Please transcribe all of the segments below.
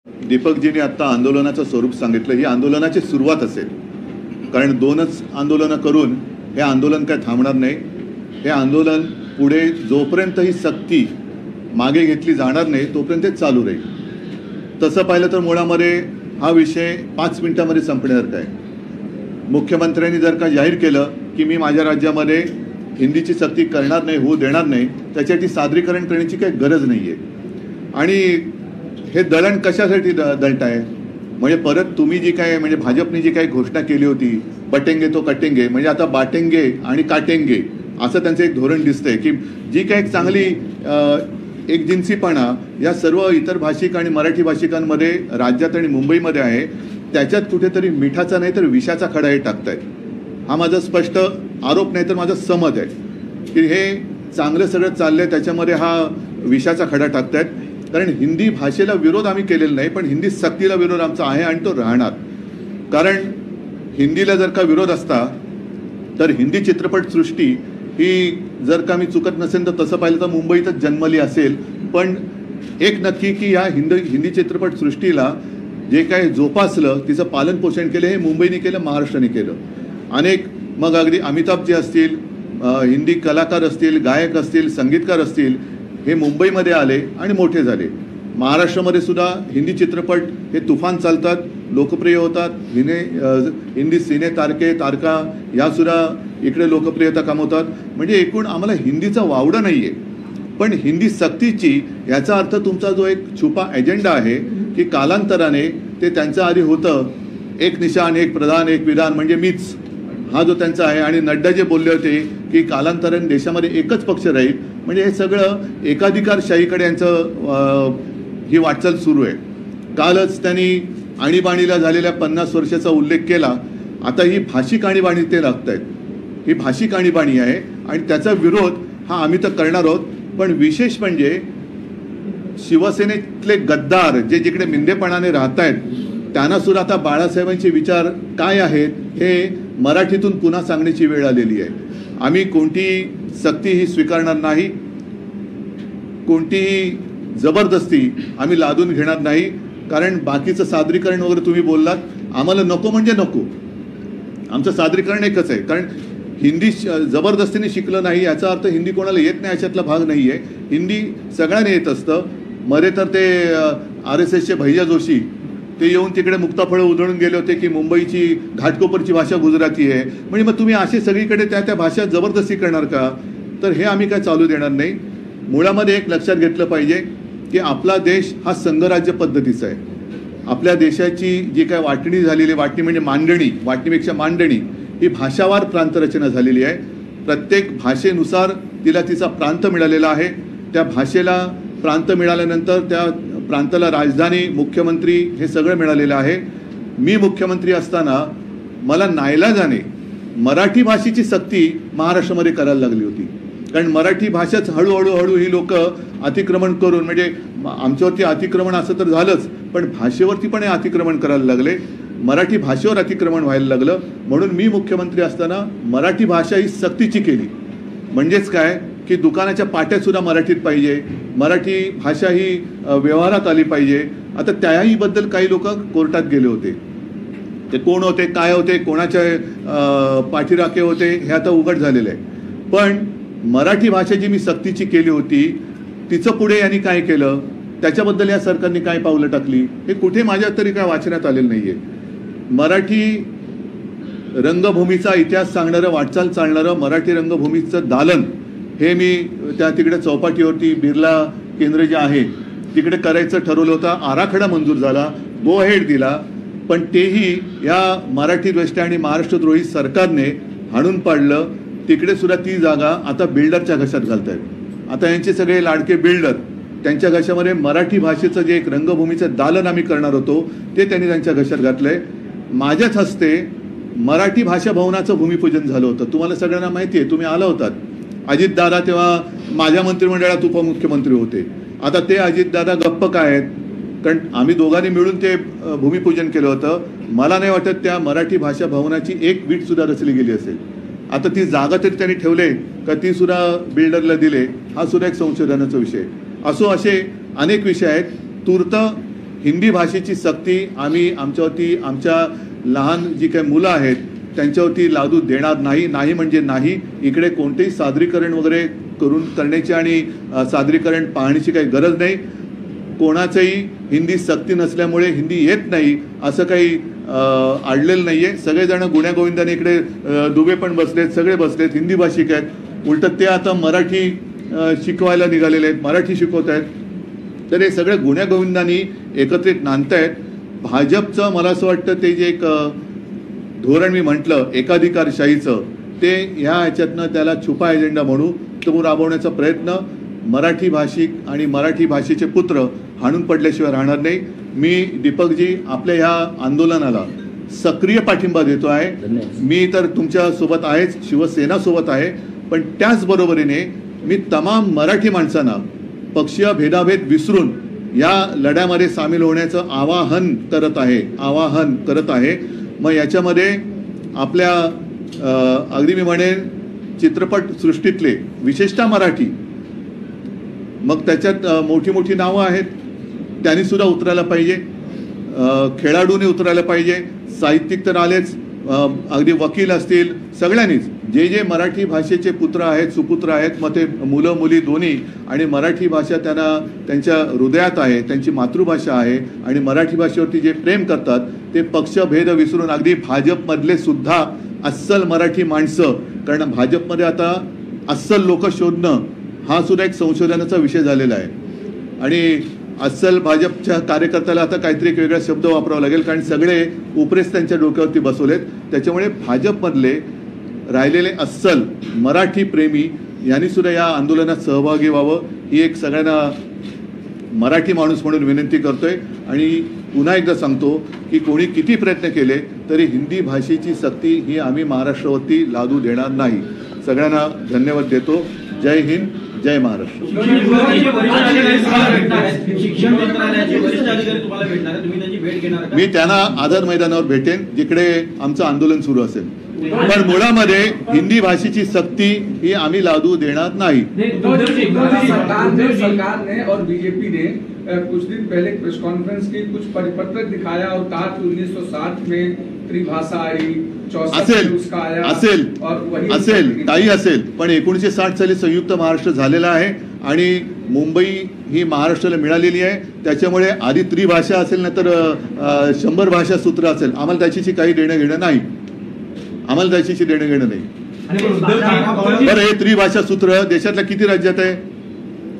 दीपकजींनी आता आंदोलनाचं स्वरूप सांगितलं, ही आंदोलनाची सुरुवात असेल, कारण दोनच आंदोलनं करून हे आंदोलन काय थांबणार नाही. हे आंदोलन पुढे जोपर्यंत ही सक्ती मागे घेतली जाणार नाही तोपर्यंत ते चालू राहील. तसं पाहिलं तर मुळामध्ये हा विषय 5 मिनिटांमध्ये संपण्यासारखा आहे. मुख्यमंत्र्यांनी जर का जाहीर केलं की मी माझ्या राज्यामध्ये हिंदीची सक्ती करणार नाही, होऊ देणार नाही, त्याच्यासाठी सादरीकरण करण्याची काही गरज नाही आहे. आणि हे दळण कशासाठी दळताय? म्हणजे परत तुम्ही जी काय म्हणजे भाजपने जी काही घोषणा केली होती बटेंगे तो कटेंगे, म्हणजे आता बाटेंगे आणि काटेंगे असं त्यांचं एक धोरण दिसतंय की जी काही एक चांगली एकजिन्सीपणा या सर्व इतर भाषिक आणि मराठी भाषिकांमध्ये राज्यात आणि मुंबईमध्ये आहे त्याच्यात कुठेतरी मिठाचा नाही तर विषाचा खडा हे टाकतायत. हा माझा स्पष्ट आरोप नाही तर माझा समज आहे की हे चांगलं सगळं चाललंय त्याच्यामध्ये हा विषाचा खडा टाकतायत. कारण हिंदी भाषेला विरोध आम्ही केलेला नाही, पण हिंदी सक्तीला विरोध आमचा आहे आणि तो राहणार. कारण हिंदीला जर का विरोध असता तर हिंदी चित्रपटसृष्टी ही जर का मी चुकत नसेल तर तसं पाहिलं तर मुंबईतच जन्मली असेल. पण एक नक्की की या हिंदी चित्रपटसृष्टीला जे काही जोपासलं तिचं पालन पोषण केलं हे मुंबईने केलं, महाराष्ट्राने केलं. अनेक मग अगदी अमिताभजी असतील, हिंदी कलाकार असतील, गायक असतील, संगीतकार असतील, हे मुंबईमध्ये आले आणि मोठे झाले. महाराष्ट्रामध्ये सुद्धा हिंदी चित्रपट हे तुफान चालतात, लोकप्रिय होतात. हिंदी सिने तारका यासुद्धा इकडे लोकप्रियता कमवतात. म्हणजे एकूण आम्हाला हिंदीचा वावडा नाही आहे, पण हिंदी सक्तीची याचा अर्थ तुमचा जो एक छुपा एजेंडा आहे की कालांतराने ते त्यांचं आधी होतं एक निशाण एक प्रधान एक विधान म्हणजे मीच, हा जो त्यांचा आहे. आणि नड्डा जे बोलले होते की कालांतराने देशामध्ये एकच पक्ष राहील, म्हणजे हे सगळं एकाधिकारशाहीकडे यांचं ही वाटचाल सुरू आहे. कालच त्यांनी आणीबाणीला झालेल्या 50 वर्षाचा उल्लेख केला. आता ही भाषिक आणीबाणी ते लागत आहेत, ही भाषिक आणीबाणी आहे आणि त्याचा विरोध हा आम्ही तर करणार आहोत. पण विशेष म्हणजे शिवसेनेतले गद्दार जे जिकडे मिंदेपणाने राहत आहेत त्यांना सुद्धा आता बाळासाहेबांचे विचार काय आहेत हे मराठीतून पुन्हा सांगण्याची वेळ आलेली आहे. आम्ही कोणतीही सक्ती ही स्वीकारणार नाही, कोणतीही जबरदस्ती आम्ही लादून घेणार नाही. कारण बाकीचं सादरीकरण वगैरे तुम्ही बोललात, आम्हाला नको म्हणजे नको, आमचं सादरीकरण एकच आहे. कारण हिंदी जबरदस्तीने शिकलं नाही याचा अर्थ हिंदी कोणाला येत नाही अशातला भाग नाही आहे. हिंदी सगळ्यांना येत असतं. मध्ये तर ते RSSचे भैया जोशी ते येऊन तिकडे मुक्ताफळं उधळून गेले होते की मुंबईची घाटकोपरची भाषा गुजराती आहे. म्हणजे मग तुम्ही असे सगळीकडे त्या भाषा जबरदस्ती करणार का? तर हे आम्ही काय चालू देणार नाही. मुळामध्ये एक लक्षात घेतलं पाहिजे की आपला देश हा संघराज्य पद्धतीचा आहे. आपल्या देशाची जी काय वाटणी झालेली, वाटणी म्हणजे मांडणी, वाटणीपेक्षा मांडणी, ही भाषावार प्रांतरचना झालेली आहे. प्रत्येक भाषेनुसार तिला तिचा प्रांत मिळालेला आहे. त्या भाषेला प्रांत मिळाल्यानंतर त्या प्रांताला राजधानी, मुख्यमंत्री हे सगळं मिळालेलं आहे. मी मुख्यमंत्री असताना मला नाईलाजाने मराठी भाषेची सक्ती महाराष्ट्रामध्ये करायला लागली होती. कारण मराठी भाषाच हळूहळू ही लोक अतिक्रमण करून, म्हणजे आमच्यावरती अतिक्रमण असं तर झालंच, पण भाषेवरती पण हे अतिक्रमण करायला लागले. मराठी भाषेवर अतिक्रमण व्हायला लागलं. म्हणून मी मुख्यमंत्री असताना मराठी भाषा ही सक्तीची केली. म्हणजेच काय की दुकानाच्या पाट्यासुद्धा मराठीत पाहिजे, मराठी भाषा ही व्यवहारात आली पाहिजे. आता त्याहीबद्दल काही लोक कोर्टात गेले होते. ते कोण होते, काय होते, कोणाच्या पाठीराखे होते हे आता उघड झालेलं आहे. पण मराठी भाषा जी मी सक्तीची केली होती तिचं पुढे यांनी काय केलं, त्याच्याबद्दल या सरकारने काय पावलं टाकली हे कुठे माझ्या तरी काय वाचण्यात आलेलं नाही आहे. मराठी रंगभूमीचा इतिहास सांगणारं, वाटचाल चालणारं मराठी रंगभूमीचं दालन हे मी त्या तिकडे चौपाटीवरती बिर्ला केंद्र जे आहे तिकडे करायचं ठरवलं होतं. आराखडा मंजूर झाला, गो हेड दिला, पण तेही या मराठी द्वेष्टा आणि महाराष्ट्रद्रोही सरकारने हाणून पाडलं. तिकडे सुद्धा ती जागा आता बिल्डरच्या घशात घालत आहेत. आता यांचे सगळे लाडके बिल्डर त्यांच्या घशामध्ये मराठी भाषेचं जे एक रंगभूमीचं दालन आम्ही करणार होतो ते त्यांनी त्यांच्या घशात घातलंय. माझ्याच हस्ते मराठी भाषा भवनाचं भूमिपूजन झालं होतं. तुम्हाला सगळ्यांना माहिती आहे, तुम्ही आला होतात. अजितदादा तेव्हा माझ्या मंत्रिमंडळात उपमुख्यमंत्री होते. आता ते अजितदादा गप्प काय आहेत, कारण आम्ही दोघांनी मिळून ते भूमिपूजन केलं होतं. मला नाही वाटत त्या मराठी भाषा भवनाची एक वीट सुद्धा रचली गेली असेल. आता ती जागा तरी त्यांनी ठेवले का ती सुद्धा बिल्डरला दिले, हा सुद्धा एक संशोधनाचा विषय. असो, असे अनेक विषय आहेत. तूर्त हिंदी भाषेची सक्ती आम्ही आमच्यावरती, आमच्या लहान जी काही मुलं आहेत त्यांच्यावरती लादू देणार नाही. नाही म्हणजे नाही. इकडे कोणतेही सादरीकरण वगैरे करण्याची आणि सादरीकरण पाहण्याची काही गरज नाही. कोणाचंही हिंदी सक्ती नसल्यामुळे हिंदी येत नाही असं काही आढळलेलं नाही आहे. सगळेजण गुण्यागोविंदाने इकडे दुबे पण बसलेत, सगळे बसलेत, हिंदी भाषिक आहेत. उलटं ते आता मराठी शिकवायला निघालेले आहेत, मराठी शिकवत आहेत. तर हे सगळे गुण्यागोविंदानी एकत्रित नांदत आहेत. भाजपचं मला असं वाटतं ते जे एक धोरण मी म्हटलं एकाधिकारशाहीचं, ते ह्या ह्याच्यातनं त्याला छुपा एजेंडा म्हणू तो राबवण्याचा प्रयत्न मराठी भाषिक आणि मराठी भाषेचे पुत्र हाणून पडल्याशिवाय राहणार नाही. मी दीपकजी आपल्या ह्या आंदोलनाला सक्रिय पाठिंबा देतो आहे. मी तर तुमच्या सोबत आहेच, शिवसेना सोबत आहे, पण त्याचबरोबरीने मी तमाम मराठी माणसांना पक्षीय भेदाभेद विसरून या लढ्यामध्ये सामील होण्याचं आवाहन करत आहे. मग याच्यामध्ये आपल्या अगदी मी म्हणेन चित्रपट सृष्टीतले विशेषतः मराठी, मग त्याच्यात मोठी मोठी नावं आहेत, त्यांनी सुद्धा उतरायला पाहिजे, खेळाडूने उतरायला पाहिजे, साहित्यिक तर आलेच, अगदी वकील असतील, सगळ्यांनीच जे जे मराठी भाषेचे पुत्र आहेत, सुपुत्र आहेत, मग ते मुलं मुली दोन्ही, आणि मराठी भाषा त्यांना त्यांच्या हृदयात आहे, त्यांची मातृभाषा आहे आणि मराठी भाषेवरती जे प्रेम करतात ते पक्षभेद विसरून अगदी भाजपमधले सुद्धा अस्सल मराठी माणसं, कारण भाजपमध्ये आता अस्सल लोक शोधणं हा सुद्धा एक संशोधनाचा विषय झालेला आहे. आणि अस्सल भाजपच्या कार्यकर्त्याला आता काहीतरी एक वेगळा शब्द वापरावा लागेल, कारण सगळे उपरेस त्यांच्या डोक्यावरती बसवलेत. त्याच्यामुळे भाजपमधले राहिलेले अस्सल मराठी प्रेमी यांनी सुद्धा या आंदोलनात सहभागी व्हावं ही एक सगळ्यांना मराठी माणूस म्हणून विनंती करतोय. आणि पुन्हा एकदा सांगतो की कोणी किती प्रयत्न केले तरी हिंदी भाषेची सक्ती ही आम्ही महाराष्ट्रावरती लादू देणार नाही. सगळ्यांना धन्यवाद देतो. जय हिंद, जय महाराष्ट्र. मी त्यांना आझाद मैदानावर भेटेन जिकडे आमचं आंदोलन सुरू असेल, पण मुळामध्ये हिंदी भाषेची सक्ती ही आम्ही लादू देणार नाही. सरकार ने और बीजेपी ने कुछ दिन पहले प्रेस कॉन्फ्रेंस की कुछ परिपत्र दिखाया और कहा कि 1960 में त्रिभाषा आई, 64 असेल काही असेल, पण 1960 साली संयुक्त महाराष्ट्र झालेला आहे आणि मुंबई ही महाराष्ट्राला मिळालेली आहे. त्याच्यामुळे आधी त्रिभाषा असेल, नंतर 100 भाषा सूत्र असेल. आम्हाला त्याच्याशी काही देणं घेणं नाही. बरं, हे त्रिभाषा सूत्र देशातल्या किती राज्यात आहे?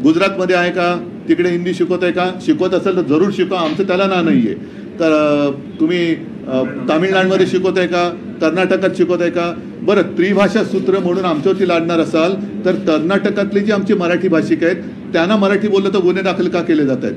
गुजरातमध्ये आहे का? तिकडे हिंदी शिकवत आहे का? शिकवत असेल तर जरूर शिकवा, आमचं त्याला नाहीये. तर तुम्ही तामिळनाडूमध्ये शिकवत आहे का? कर्नाटकात शिकवत आहे का? बरं, त्रिभाषा सूत्र म्हणून आमच्यावरती लादणार असाल तर कर्नाटकातले जे आमचे मराठी भाषिक आहेत त्यांना मराठी बोललं तर गुन्हे दाखल का केले जात आहेत?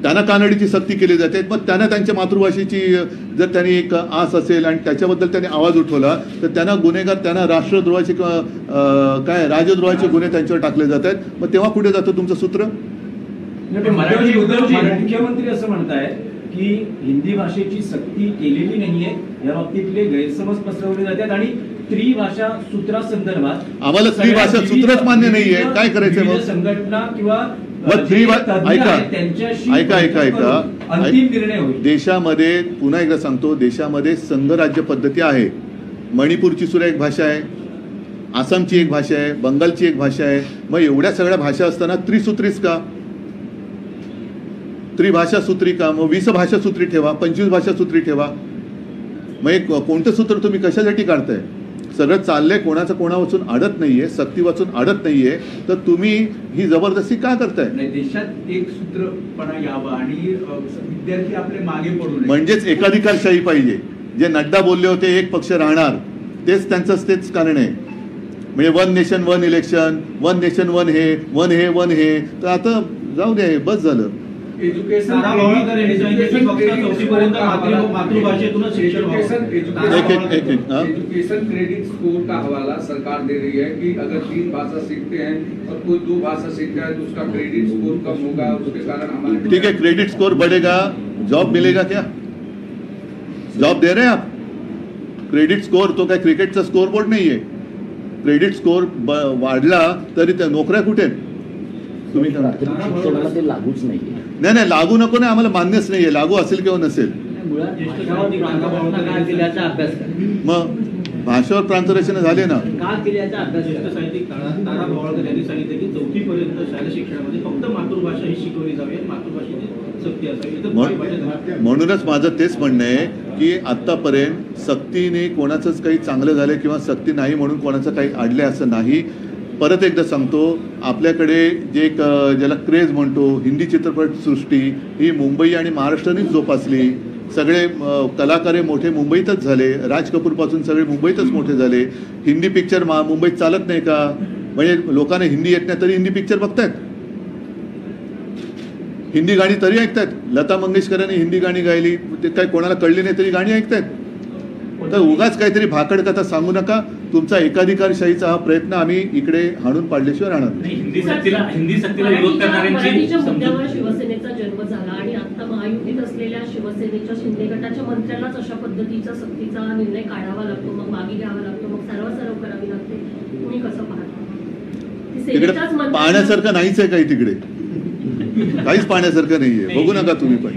त्यांना कानडीची सक्ती केली जाते. मग त्यांना त्यांच्या मातृभाषेची जर त्यांनी एक आस असेल आणि त्याच्याबद्दल त्यांनी आवाज उठवला तर त्यांना गुन्हेगार, त्यांना राष्ट्रद्रोहाचे राजद्रोहाचे गुन्हे त्यांच्यावर टाकले जात आहेत. मग तेव्हा कुठे जातं तुमचं सूत्र? मुख्यमंत्री असं म्हणतायत की हिंदी भाषेची सक्ती केलेली नाहीये, या बाबतीतले गैरसमज पसरवले जातात आणि त्रिभाषा सूत्रासंदर्भात आम्हाला त्रिभाषा सूत्रच मान्य नाहीये. काय करायचं मग? संघटना किंवा ऐका अंतिम निर्णय होईल. देशामध्ये पुन्हा एकदा सांगतो, देशामध्ये संघराज्य पद्धती आहे. मणिपूरची सुद्धा एक भाषा आहे, आसामची एक भाषा आहे, बंगालची एक भाषा आहे. मग एवढ्या सगळ्या भाषा असताना त्रिसूत्रीच का? त्रिभाषा सूत्री का? मग 20 भाषा सूत्री ठेवा, 25 भाषा सूत्री ठेवा. मग एक कोणतं सूत्र तुम्ही कशासाठी काढताय? सगळं चाललंय, कोणाचं कोणा वाचून अडत नाहीये, सक्ती वाचून अडत नाहीये, तर तुम्ही ही जबरदस्ती का करताय? देशात एक सूत्रपणा यावा आणि विद्यार्थी आपले मागे पडू नये, म्हणजेच एकाधिकारशाही पाहिजे. जे नड्डा बोलले होते एक पक्ष राहणार, तेच कारण आहे. म्हणजे 1 नेशन 1 इलेक्शन, 1 नेशन 1 हे 1 हे 1 हे, तर आता जाऊ दे, बस झालं. एजुकेशन क्रेडिट स्कोर का हवाला सरकार दे रही है कि अगर 3 भाषा सीखते हैं और कोई 2 भाषा सीखता है तो उसका क्रेडिट स्कोर कम होगा, उसके कारण हमारे ठीक है, क्रेडिट स्कोर बढ़ेगा, जॉब मिलेगा क्या? जॉब दे रहे हैं आप? क्रेडिट स्कोर तो काय क्रिकेटचा स्कोर बोर्ड नाहीये. क्रेडिट स्कोर वाढला तरी त्या नोकऱ्या कुठे? तुम्ही शिक्षणामध्ये लागूच नाहीये. नाही लागू नको नाही, आम्हाला मान्यच नाहीये, लागू असेल किंवा नसेल. मुळात भाषावर का केल्याचा अभ्यास करा. मग भाषेवर प्रांतरचना झाले ना. का केल्याचा अभ्यास करा. साहित्यिक तारा भवाळकर यांनी सांगितलं की 4थी पर्यंत शालेय शिक्षणामध्ये फक्त मातृभाषा ही शिकवली जावी आणि मातृभाषेची सक्ती असावी. इतर कुठली भाषा नाही. म्हणूनच माझं तेच म्हणणं आहे की आत्तापर्यंत सक्तीने कोणाचंच काही चांगलं झालं किंवा सक्ती नाही म्हणून कोणाचं काही अडलं असं नाही. परत एकदा सांगतो, आपल्याकडे जे एक ज्याला क्रेज म्हणतो हिंदी चित्रपटसृष्टी ही मुंबई आणि महाराष्ट्रानेच जोपासली. सगळे कलाकार मोठे मुंबईतच झाले. राज कपूरपासून सगळे मुंबईतच मोठे झाले. हिंदी पिक्चर मुंबईत चालत नाही का? म्हणजे लोकांना हिंदी येत नाही तरी हिंदी पिक्चर बघतायत, हिंदी गाणी तरी ऐकतायत. लता मंगेशकरांनी हिंदी गाणी गायली, ते काय कोणाला कळली नाही तरी गाणी ऐकतायत. तर उगाच काहीतरी भाकड कथा सांगू नका. तुमचा एकाधिकारशाहीचा हा प्रयत्न आम्ही इकडे हाणून पाडल्याशिवाय राहणार नाही. हिंदी सक्तीला विरोध करणाऱ्यांची मराठीच्या मुद्द्यावर शिवसेनेचा जन्म झाला आणि आता महायुतीत असलेल्या शिवसेनेच्या शिंदे गटाच्या मंत्र्यालाच अशा पद्धतीचा सक्तीचा निर्णय काढावा लागतो, मग मागे घ्यावा लागतो, मग सराव करावी लागते. तुम्ही कसं पाहता? तिकडे पाहण्यासारखं नाहीच आहे काही, तिकडे काहीच पाहण्यासारखं नाहीये. बघू नका तुम्ही पण.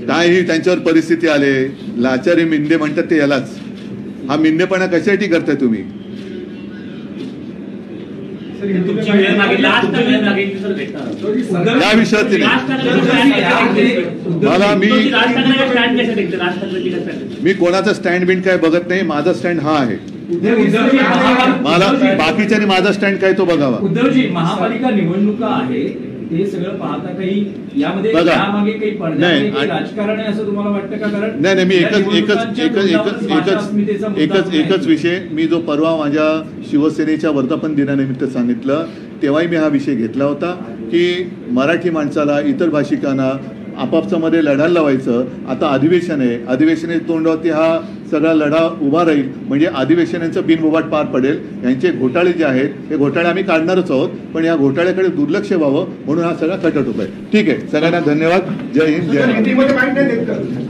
काय ही त्यांच्यावर परिस्थिती आले. लाचारी मिंदे म्हणतात ते यालाच. हा मिंदेपणा कशासाठी करताय तुम्ही? या विषयात मी कोणाचा स्टँड बिंड काय बघत नाही. माझा स्टँड हा आहे. मला बाकीच्याने माझा स्टँड काय तो बघावा. उद्धवजी, महापालिका निवडणुका आहे ते सगळं पाहता काही यामध्ये यामागे काही पडद्यामागे काही राजकारण आहे असं तुम्हाला वाटतं का? कारण नाही मी एकच विषय, मी जो परवा माझ्या शिवसेनेच्या वर्धापन दिनानिमित्त सांगितलं तेव्हाही मी हा विषय घेतला होता की मराठी माणसाला इतर भाषिकांना आपापसामध्ये लढायला लावायचं. आता अधिवेशन आहे, अधिवेशनाच्या तोंडावरती हा सगळा लढा उभा राहील म्हणजे अधिवेशनाचं बिनबुबाट पार पडेल. यांचे घोटाळे जे आहेत हे घोटाळे आम्ही काढणारच आहोत, पण या घोटाळ्याकडे दुर्लक्ष व्हावं म्हणून हा सगळा कटत उपाय. ठीक आहे, सगळ्यांना धन्यवाद. जय हिंद, जय महाराष्ट्र.